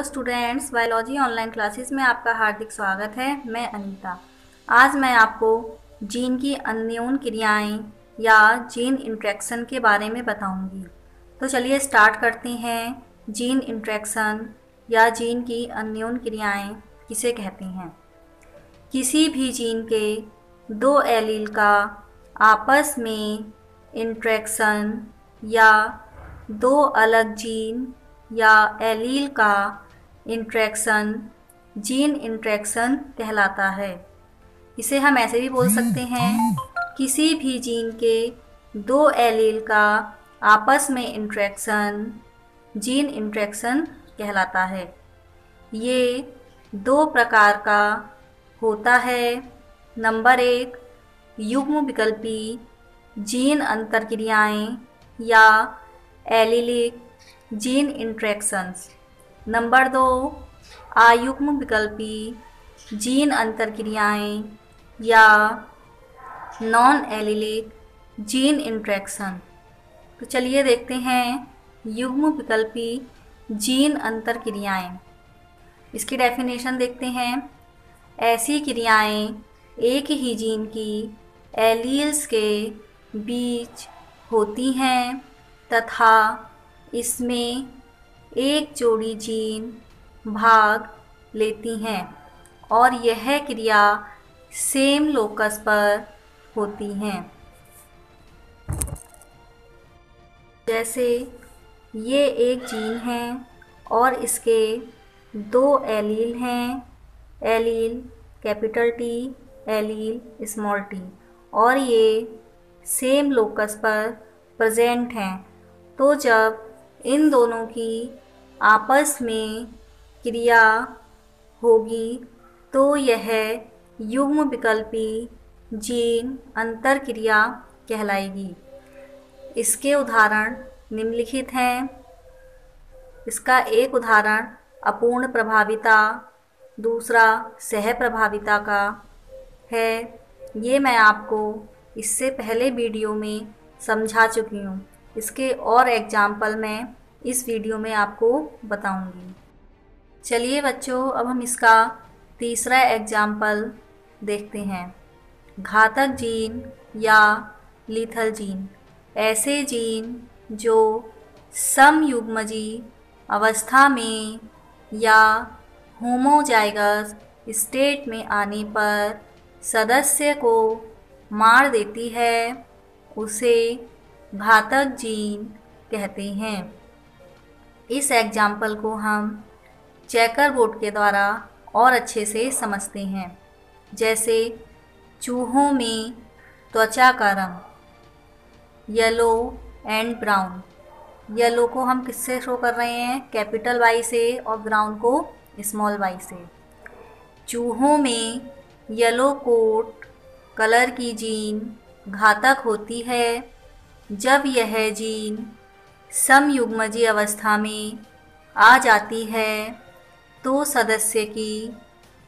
Students, biology online classes में आपका हार्दिक स्वागत है। मैं अनीता। आज मैं आपको जीन की अन्योन क्रियाएं या जीन इंटरेक्शन के बारे में बताऊंगी। तो चलिए स्टार्ट करते हैं। जीन इंटरेक्शन या जीन की अन्योन क्रियाएं किसे कहते हैं? किसी भी जीन के दो एलील का आपस में इंटरेक्शन या दो अलग जीन या एलील का इंटरेक्शन जीन इंटरेक्शन कहलाता है। इसे हम ऐसे भी बोल सकते हैं, किसी भी जीन के दो एलील का आपस में इंटरेक्शन जीन इंटरेक्शन कहलाता है। ये दो प्रकार का होता है। नंबर 1, युग्म विकल्पी जीन अंतरक्रियाएं या एलिलिक जीन इंटरेक्शंस। नंबर 2, अयुग्म विकल्पी जीन अंतरक्रियाएं या नॉन एलिलिक जीन इंटरेक्शन। तो चलिए देखते हैं युग्म विकल्पी जीन अंतरक्रियाएं। इसकी डेफिनेशन देखते हैं। ऐसी क्रियाएं एक ही जीन की एलील्स के बीच होती हैं तथा इसमें एक जोड़ी जीन भाग लेती हैं और यह क्रिया सेम लोकस पर होती हैं। जैसे ये एक जीन है और इसके दो एलील हैं, allele capital T, allele small T, और ये सेम लोकस पर प्रेजेंट हैं। तो जब इन दोनों की आपस में क्रिया होगी तो यह युग्म विकल्पी जीन अंतरक्रिया कहलाएगी। इसके उदाहरण निम्नलिखित हैं। इसका एक उदाहरण अपूर्ण प्रभाविता, दूसरा सहप्रभाविता का है। ये मैं आपको इससे पहले वीडियो में समझा चुकी हूँ। इसके और एग्जाम्पल मैं इस वीडियो में आपको बताऊंगी। चलिए बच्चों, अब हम इसका तीसरा एग्जाम्पल देखते हैं। घातक जीन या लीथल जीन। ऐसे जीन जो समयुग्मजी अवस्था में या होमोजाइगस स्टेट में आने पर सदस्य को मार देती है, उसे घातक जीन कहते हैं। इस एग्जाम्पल को हम चेकर बोर्ड के द्वारा और अच्छे से समझते हैं। जैसे चूहों में त्वचा का रंग येलो एंड ब्राउन। येलो को हम किससे शो कर रहे हैं? कैपिटल वाई से, और ब्राउन को स्मॉल वाई से। चूहों में येलो कोट कलर की जीन घातक होती है जब यह जीन समयुग्मजी अवस्था में आ जाती है तो सदस्य की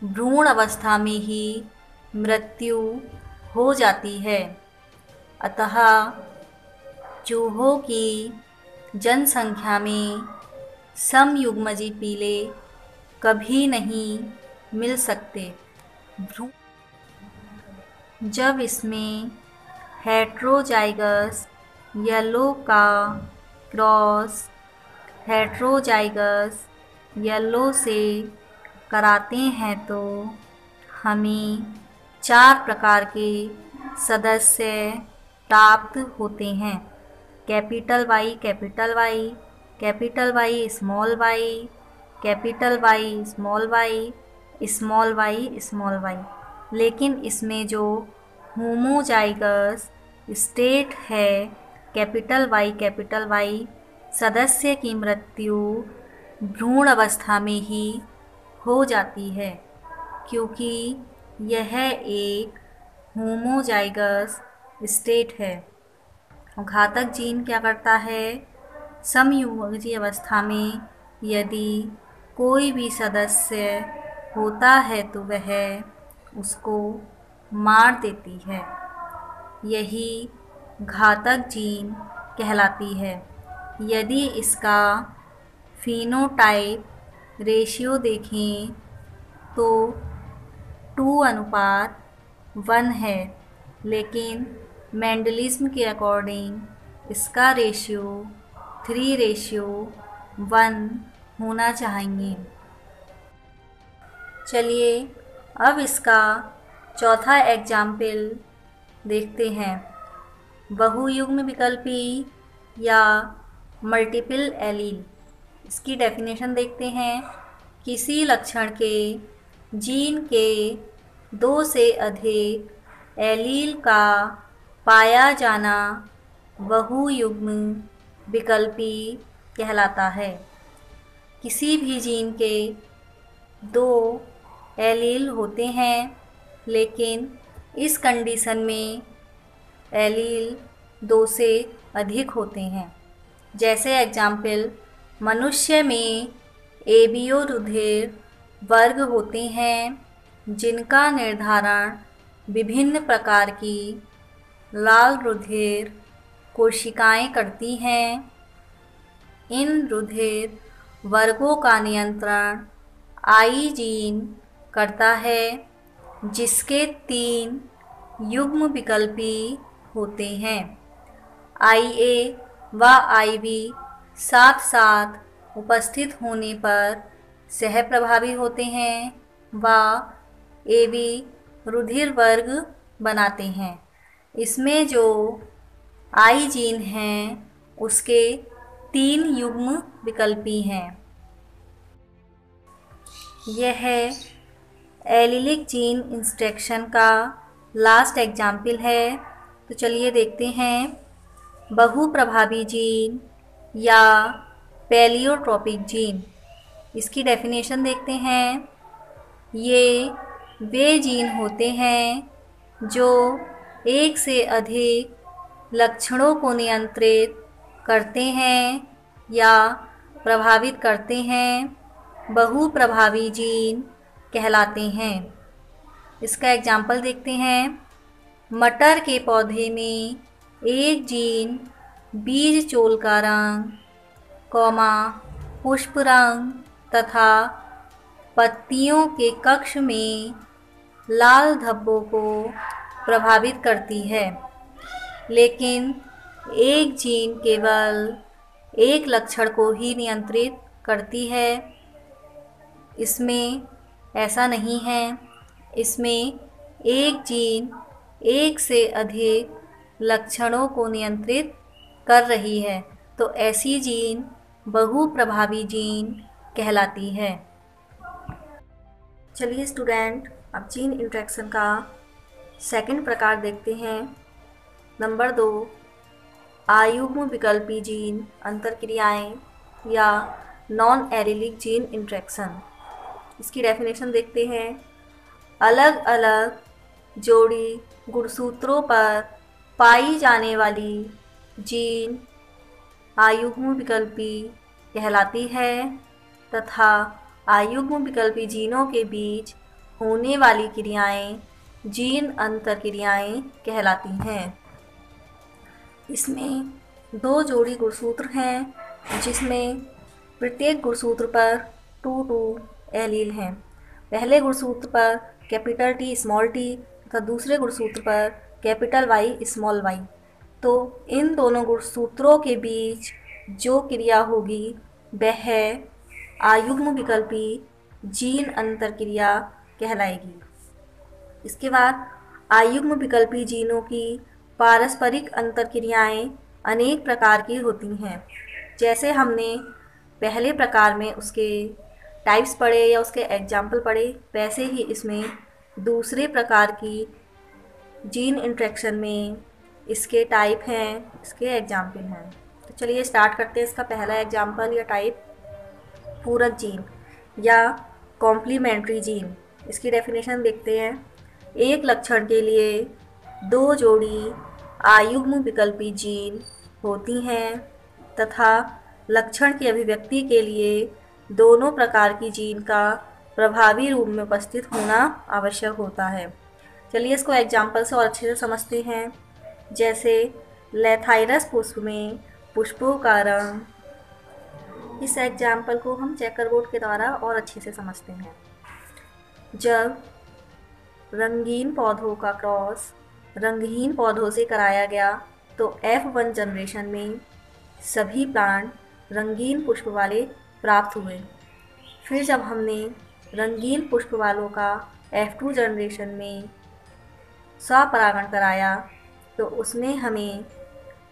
भ्रूण अवस्था में ही मृत्यु हो जाती है। अतः चूहों की जनसंख्या में समयुग्मजी पीले कभी नहीं मिल सकते। जब इसमें हेट्रोजाइगस येलो का क्रॉस हेट्रोजाइगस येलो से कराते हैं तो हमें 4 प्रकार के सदस्य प्राप्त होते हैं। Capital Y capital Y, capital Y small Y, capital Y small Y, small Y small Y. लेकिन इसमें जो होमोजाइगस स्टेट है कैपिटल वाई, सदस्य की मृत्यु भ्रूण अवस्था में ही हो जाती है, क्योंकि यह एक होमोजाइगस स्टेट है। घातक जीन क्या करता है? समयुग्मजी अवस्था में यदि कोई भी सदस्य होता है तो वह उसको मार देती है। यही घातक जीन कहलाती है। यदि इसका फिनोटाइप रेशियो देखें तो 2:1 है, लेकिन मेंडलिज्म के अकॉर्डिंग इसका रेशियो 3:1 होना चाहिए। चलिए अब इसका चौथा एग्जाम्पल देखते हैं। बहुयुग्म विकल्पी या मल्टीपल एलील। इसकी डेफिनेशन देखते हैं। किसी लक्षण के जीन के 2 से अधिक एलील का पाया जाना बहुयुग्म विकल्पी कहलाता है। किसी भी जीन के 2 एलील होते हैं, लेकिन इस कंडीशन में एलील 2 से अधिक होते हैं। जैसे एग्जाम्पल, मनुष्य में एबीओ रुधिर वर्ग होते हैं जिनका निर्धारण विभिन्न प्रकार की लाल रुधिर कोशिकाएं करती हैं। इन रुधिर वर्गों का नियंत्रण आई जीन करता है, जिसके 3 युग्म विकल्पी होते हैं। IA व IB साथ साथ उपस्थित होने पर सह प्रभावी होते हैं व AB रुधिर वर्ग बनाते हैं। इसमें जो I जीन हैं उसके 3 युग्म विकल्पी हैं। यह एलिलिक जीन इंस्ट्रक्शन का लास्ट एग्जाम्पल है। तो चलिए देखते हैं। बहुप्रभावी जीन या पैलियोट्रोपिक जीन। इसकी डेफिनेशन देखते हैं। ये वे जीन होते हैं जो एक से अधिक लक्षणों को नियंत्रित करते हैं या प्रभावित करते हैं। बहुप्रभावी जीन कहलाते हैं। इसका एग्जाम्पल देखते हैं। मटर के पौधे में एक जीन बीज चोल का रंग, पुष्प रंग तथा पत्तियों के कक्ष में लाल धब्बों को प्रभावित करती है, लेकिन एक जीन केवल एक लक्षण को ही नियंत्रित करती है। इसमें ऐसा नहीं है। इसमें एक जीन एक से अधिक लक्षणों को नियंत्रित कर रही है, तो ऐसी जीन बहुप्रभावी जीन कहलाती है। चलिए स्टूडेंट, अब जीन इंटरेक्शन का सेकंड प्रकार देखते हैं। नंबर 2, आयुग्म विकल्पी जीन अंतरक्रियाएं या नॉन एलिलिक जीन इंटरेक्शन। इसकी डेफिनेशन देखते हैं। अलग अलग जोड़ी गुणसूत्रों पर पाई जाने वाली जीन आयुग्म विकल्पी कहलाती है तथा आयुग्म विकल्पी जीनों के बीच होने वाली क्रियाएं जीन अंतरक्रियाएं कहलाती हैं। इसमें 2 जोड़ी गुणसूत्र हैं, जिसमें प्रत्येक गुणसूत्र पर 2 एलील हैं। पहले गुणसूत्र पर कैपिटल T स्मॉल t तथा दूसरे गुणसूत्र पर कैपिटल Y स्मॉल y। तो इन दोनों गुणसूत्रों के बीच जो क्रिया होगी वह आयुग्म विकल्पी जीन अंतरक्रिया कहलाएगी। इसके बाद आयुग्म विकल्पी जीनों की पारस्परिक अंतरक्रियाएं अनेक प्रकार की होती हैं। जैसे हमने पहले प्रकार में उसके टाइप्स पढ़े या उसके एग्जाम्पल पढ़े, वैसे ही इसमें दूसरे प्रकार की जीन इंटरेक्शन में इसके टाइप हैं, इसके एग्जाम्पल हैं। तो चलिए स्टार्ट करते हैं। इसका पहला एग्जाम्पल या टाइप पूरक जीन या कॉम्प्लीमेंट्री जीन। इसकी डेफिनेशन देखते हैं। एक लक्षण के लिए 2 जोड़ी आयुग्म विकल्पी जीन होती हैं तथा लक्षण की अभिव्यक्ति के लिए दोनों प्रकार की जीन का प्रभावी रूप में उपस्थित होना आवश्यक होता है। चलिए इसको एग्जाम्पल से और अच्छे से समझते हैं। जैसे लेथाइरस पुष्प में पुष्पों का रंग इस एग्जाम्पल को हम चेकर बोर्ड के द्वारा और अच्छे से समझते हैं। जब रंगीन पौधों का क्रॉस रंगहीन पौधों से कराया गया तो F1 जनरेशन में सभी प्लांट रंगीन पुष्प वाले प्राप्त हुए। फिर जब हमने रंगीन पुष्प वालों का F2 जनरेशन में स्वपरागण कराया तो उसमें हमें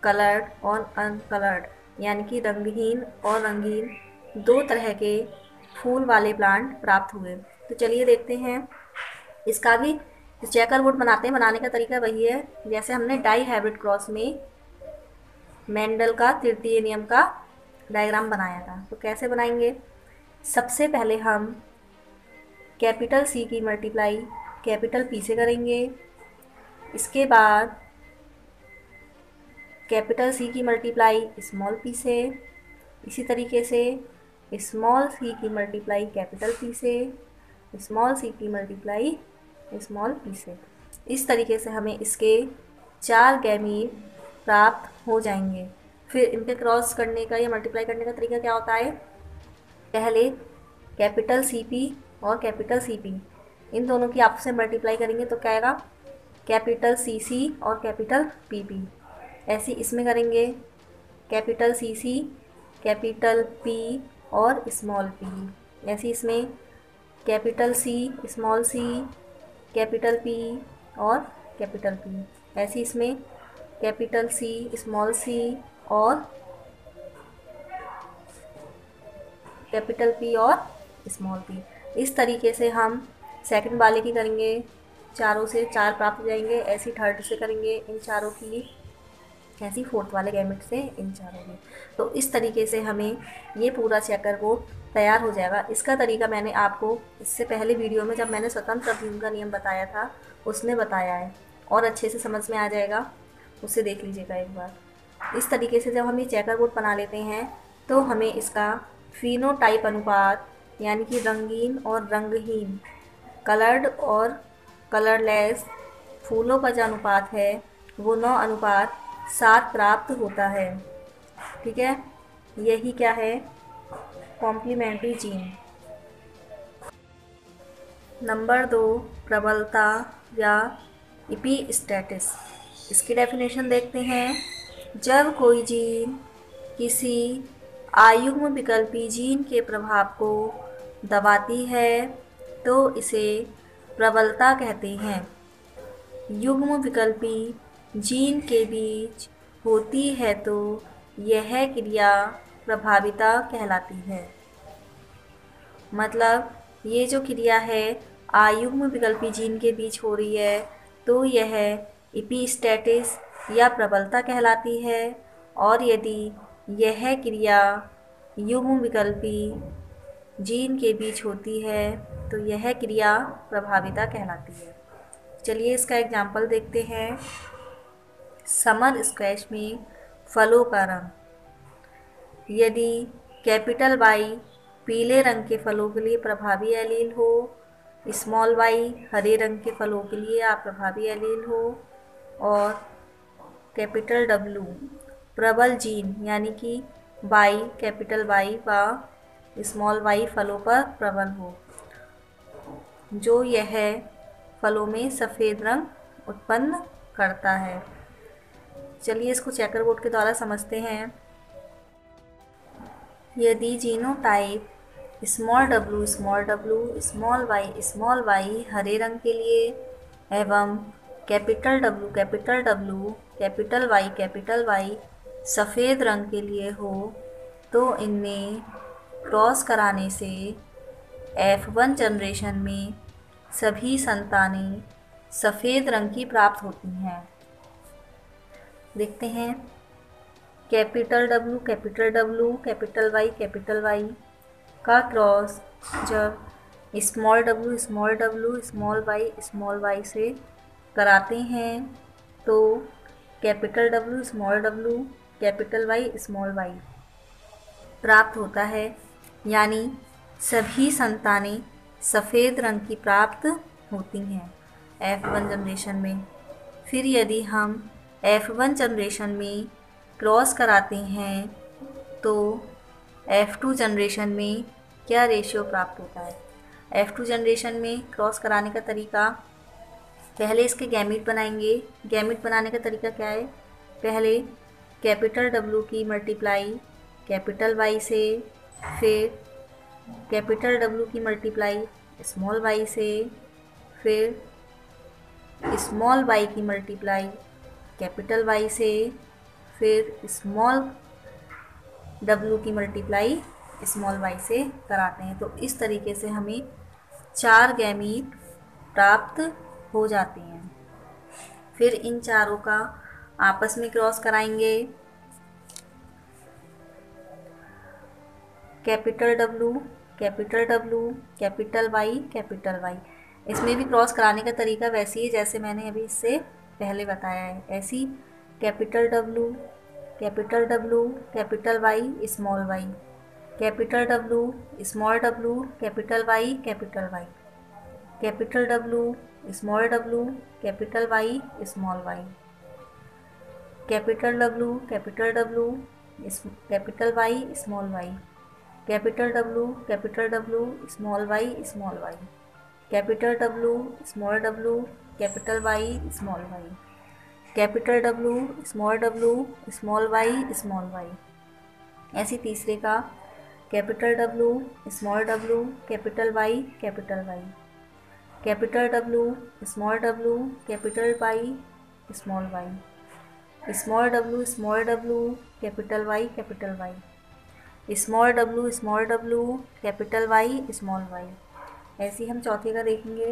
कलर्ड और अनकलर्ड यानी कि रंगहीन और रंगीन दो तरह के फूल वाले प्लांट प्राप्त हुए। तो चलिए देखते हैं। इसका भी चेकर बोर्ड बनाने का तरीका वही है जैसे हमने डाई हाइब्रिड क्रॉस में मेंडल का तृतीय नियम का डायग्राम बनाया था। तो कैसे बनाएंगे? सबसे पहले हम कैपिटल C की मल्टीप्लाई कैपिटल P से करेंगे। इसके बाद कैपिटल C की मल्टीप्लाई स्मॉल p से, इसी तरीके से स्मॉल c की मल्टीप्लाई कैपिटल P से, स्मॉल c की मल्टीप्लाई स्मॉल p से। इस तरीके से हमें इसके 4 गैमीट प्राप्त हो जाएंगे। फिर इनके क्रॉस करने का या मल्टीप्लाई करने का तरीका क्या होता है? पहले कैपिटल CP और कैपिटल CP इन दोनों की आपस में मल्टीप्लाई करेंगे तो क्या आएगा? कैपिटल CC और कैपिटल PP। ऐसे इसमें करेंगे कैपिटल CC कैपिटल P और स्मॉल p। ऐसे इसमें capital C small c capital P और कैपिटल P। ऐसे इसमें कैपिटल C स्मॉल c और कैपिटल P और स्मॉल p। इस तरीके से हम सेकंड वाले की करेंगे, चारों से 4 प्राप्त हो जाएंगे। ऐसी थर्ड से करेंगे इन चारों की, ऐसी फोर्थ वाले गैमेट से इन चारों की। तो इस तरीके से हमें ये पूरा चेकर बोर्ड तैयार हो जाएगा। इसका तरीका मैंने आपको इससे पहले वीडियो में जब मैंने स्वतंत्र अभिन्न का नियम बताया था उसमें बताया है और अच्छे से समझ में आ जाएगा, उसे देख लीजिएगा एक बार। इस तरीके से जब हम ये चेकर बोर्ड बना लेते हैं तो हमें इसका फिनोटाइप अनुपात यानी कि रंगीन और रंगहीन, कलर्ड और कलरलेस फूलों का जो अनुपात है वो 9:7 प्राप्त होता है। ठीक है, यही क्या है? Complementary gene. नंबर 2 प्रबलता या इपीस्टेटिस। इसकी डेफिनेशन देखते हैं। जब कोई जीन किसी आयुग्म विकल्पी जीन के प्रभाव को दबाती है तो इसे प्रबलता कहते हैं। युग्म विकल्पी जीन के बीच होती है तो यह क्रिया प्रभाविता कहलाती है। मतलब ये जो क्रिया है आयुग्म विकल्पी जीन के बीच हो रही है तो यह इपीस्टेटिस या प्रबलता कहलाती है। और यदि यह क्रिया युग्म विकल्पी जीन के बीच होती है तो यह क्रिया प्रभाविता कहलाती है। चलिए इसका एग्जाम्पल देखते हैं। समर स्क्वैश में फलों का रंग। यदि कैपिटल Y पीले रंग के फलों के लिए प्रभावी एलील हो, स्मॉल y हरे रंग के फलों के लिए अप्रभावी एलील हो और कैपिटल W प्रबल जीन यानी कि कैपिटल Y व स्मॉल y फलों पर प्रबल हो, जो यह फलों में सफ़ेद रंग उत्पन्न करता है। चलिए इसको चेकर बोर्ड के द्वारा समझते हैं। यदि genotype small w small y हरे रंग के लिए एवं कैपिटल W कैपिटल Y सफ़ेद रंग के लिए हो तो इनमें क्रॉस कराने से F1 जनरेशन में सभी संतानें सफ़ेद रंग की प्राप्त होती हैं। देखते हैं। कैपिटल W कैपिटल Y का क्रॉस जब स्मॉल w स्मॉल y से कराते हैं तो capital W capital Y small y प्राप्त होता है, यानी सभी संतानें सफ़ेद रंग की प्राप्त होती हैं F1 जनरेशन में। फिर यदि हम F1 जनरेशन में क्रॉस कराते हैं तो F2 जनरेशन में क्या रेशियो प्राप्त होता है। F2 जनरेशन में क्रॉस कराने का तरीका, पहले इसके गैमीट बनाएंगे। गैमीट बनाने का तरीका क्या है, पहले कैपिटल W की मल्टीप्लाई कैपिटल Y से, फिर कैपिटल W की मल्टीप्लाई स्मॉल y से, फिर स्मॉल y की मल्टीप्लाई कैपिटल Y से, फिर स्मॉल w की मल्टीप्लाई स्मॉल y से कराते हैं। तो इस तरीके से हमें 4 गैमीट प्राप्त हो जाते हैं। फिर इन चारों का आपस में क्रॉस कराएंगे। Capital W capital W capital Y। इसमें भी क्रॉस कराने का तरीका वैसे ही जैसे मैंने अभी इससे पहले बताया है, ऐसी capital W capital Y small y, capital W small w capital Y capital W small w capital Y small y, capital W capital capital Y small y, capital W small y small y, capital W small w capital Y small y, capital W small y small y। ऐसी तीसरे का capital W small w capital Y capital Y, capital W small w capital Y small y, small w capital Y capital Y, small w capital Y small y। ऐसे ही हम चौथे का देखेंगे,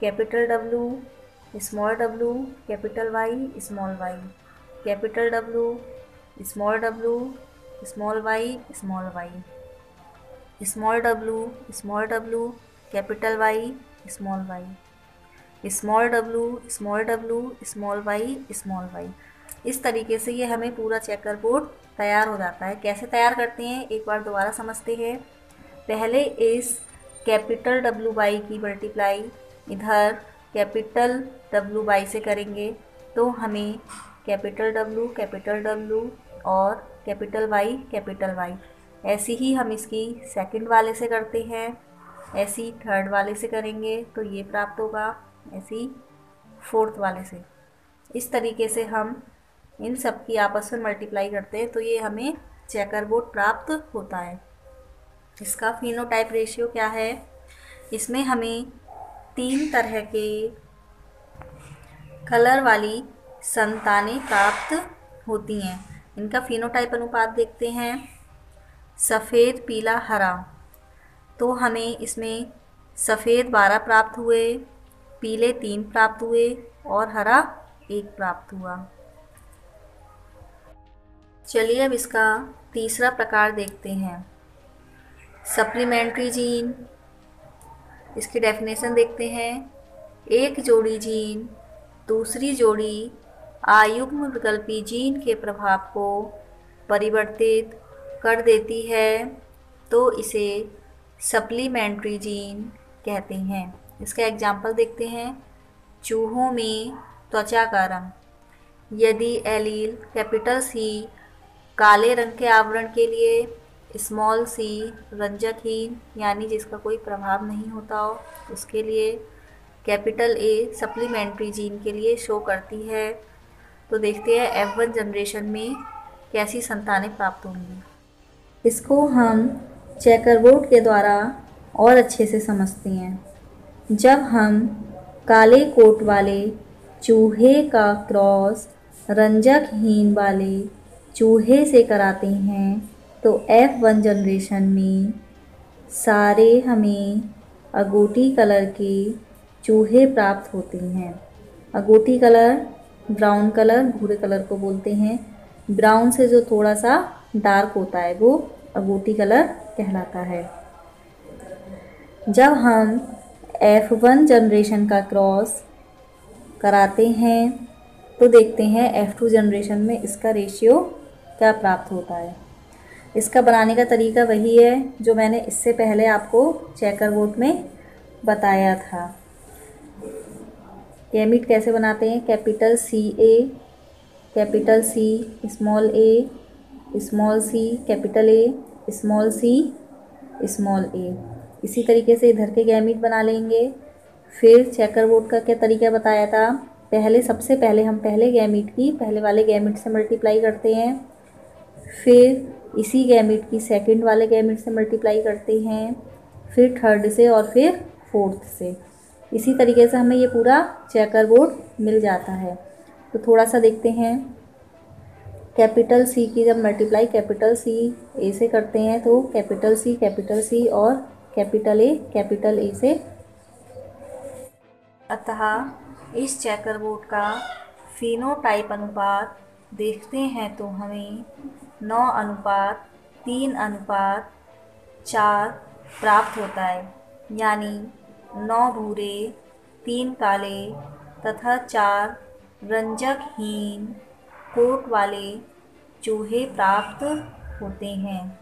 capital W small w capital Y small y, capital W small y small y, small w capital Y small y, small w small y small y। इस तरीके से ये हमें पूरा चेकर बोर्ड तैयार हो जाता है। कैसे तैयार करते हैं एक बार दोबारा समझते हैं। पहले इस कैपिटल WY की मल्टीप्लाई इधर कैपिटल WY से करेंगे तो हमें कैपिटल W और कैपिटल Y। ऐसी ही हम इसकी सेकंड वाले से करते हैं, ऐसी थर्ड वाले से करेंगे तो ये प्राप्त होगा, ऐसी फोर्थ वाले से। इस तरीके से हम इन सब की आपस में मल्टीप्लाई करते हैं तो ये हमें चेकर बोर्ड प्राप्त होता है। इसका फिनोटाइप रेशियो क्या है, इसमें हमें 3 तरह के कलर वाली संतानें प्राप्त होती हैं। इनका फिनोटाइप अनुपात देखते हैं, सफ़ेद पीला हरा। तो हमें इसमें सफ़ेद 12 प्राप्त हुए, पीले 3 प्राप्त हुए और हरा 1 प्राप्त हुआ। चलिए अब इसका तीसरा प्रकार देखते हैं, सप्लीमेंट्री जीन। इसकी डेफिनेशन देखते हैं, एक जोड़ी जीन दूसरी जोड़ी आयुग्म विकल्पी जीन के प्रभाव को परिवर्तित कर देती है तो इसे सप्लीमेंट्री जीन कहते हैं। इसका एग्जाम्पल देखते हैं, चूहों में त्वचा का रंग। यदि एलील कैपिटल C काले रंग के आवरण के लिए, स्मॉल c रंजकहीन यानी जिसका कोई प्रभाव नहीं होता हो उसके लिए, कैपिटल A सप्लीमेंट्री जीन के लिए शो करती है, तो देखते हैं F1 जनरेशन में कैसी संतानें प्राप्त होंगी। इसको हम चेकर बोर्ड के द्वारा और अच्छे से समझते हैं। जब हम काले कोट वाले चूहे का क्रॉस रंजकहीन वाले चूहे से कराते हैं तो F1 जनरेशन में सारे हमें अगोटी कलर के चूहे प्राप्त होते हैं। अगोटी कलर ब्राउन कलर, भूरे कलर को बोलते हैं। ब्राउन से जो थोड़ा सा डार्क होता है वो अगोटी कलर कहलाता है। जब हम F1 जनरेशन का क्रॉस कराते हैं तो देखते हैं F2 जनरेशन में इसका रेशियो क्या प्राप्त होता है। इसका बनाने का तरीका वही है जो मैंने इससे पहले आपको चेकर बोर्ड में बताया था। गैमीट कैसे बनाते हैं, capital C small a small c capital A small c small a. इसी तरीके से इधर के गैमीट बना लेंगे। फिर चेकर बोर्ड का क्या तरीका बताया था, सबसे पहले हम पहले गैमीट की पहले वाले गैमीट से मल्टीप्लाई करते हैं, फिर इसी गैमीट की सेकंड वाले गैमीट से मल्टीप्लाई करते हैं, फिर थर्ड से और फिर फोर्थ से। इसी तरीके से हमें ये पूरा चेकर बोर्ड मिल जाता है। तो थोड़ा सा देखते हैं, कैपिटल सी की जब मल्टीप्लाई कैपिटल सी ए से करते हैं तो कैपिटल सी और कैपिटल ए से। अतः इस चेकर बोर्ड का फिनोटाइप अनुपात देखते हैं तो हमें 9:3:4 प्राप्त होता है, यानी 9 भूरे, 3 काले तथा 4 रंजकहीन कोट वाले चूहे प्राप्त होते हैं।